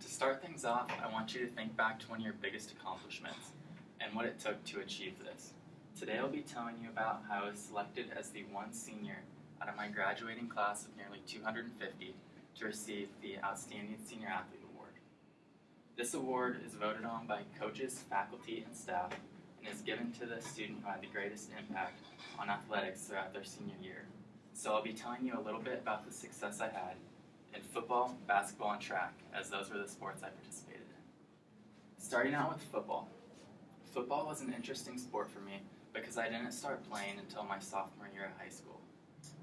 To start things off, I want you to think back to one of your biggest accomplishments and what it took to achieve this. Today I'll be telling you about how I was selected as the one senior out of my graduating class of nearly 250 to receive the Outstanding Senior Athlete Award. This award is voted on by coaches, faculty, and staff and is given to the student who had the greatest impact on athletics throughout their senior year. So I'll be telling you a little bit about the success I had in football, basketball, and track, as those were the sports I participated in. Starting out with football. Football was an interesting sport for me because I didn't start playing until my sophomore year at high school.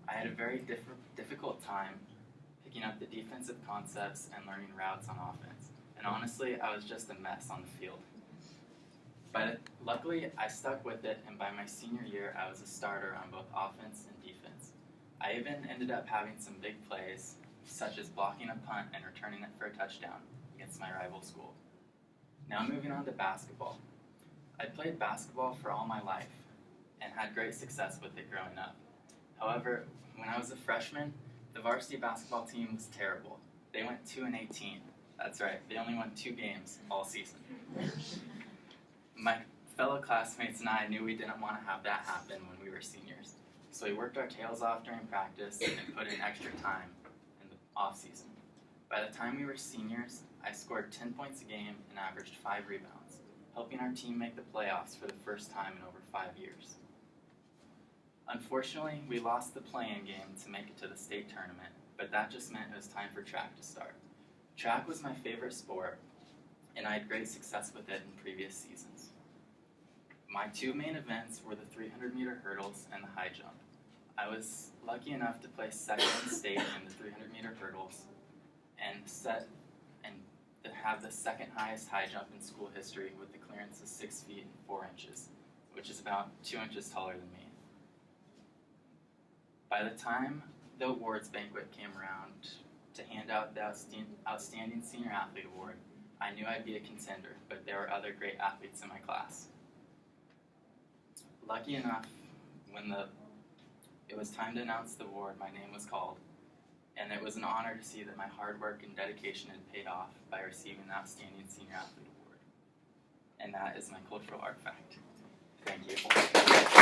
I had a very difficult time picking up the defensive concepts and learning routes on offense, and honestly, I was just a mess on the field. But luckily, I stuck with it, and by my senior year, I was a starter on both offense and defense. I even ended up having some big plays, such as blocking a punt and returning it for a touchdown against my rival school. Now moving on to basketball. I played basketball for all my life and had great success with it growing up. However, when I was a freshman, the varsity basketball team was terrible. They went 2-18. That's right, they only won 2 games all season. My fellow classmates and I knew we didn't want to have that happen when we were seniors. So we worked our tails off during practice and put in extra time in the off-season. By the time we were seniors, I scored 10 points a game and averaged 5 rebounds, helping our team make the playoffs for the first time in over 5 years. Unfortunately, we lost the play-in game to make it to the state tournament, but that just meant it was time for track to start. Track was my favorite sport, and I had great success with it in previous seasons. My 2 main events were the 300-meter hurdles and the high jump. I was lucky enough to place second in state in the 300-meter hurdles and to have the second highest high jump in school history with the clearance of 6 feet and 4 inches, which is about 2 inches taller than me. By the time the awards banquet came around to hand out the Outstanding Senior Athlete Award, I knew I'd be a contender, but there were other great athletes in my class. Lucky enough, when it was time to announce the award, my name was called, and it was an honor to see that my hard work and dedication had paid off by receiving the Outstanding Senior Athlete Award. And that is my cultural artifact. Thank you.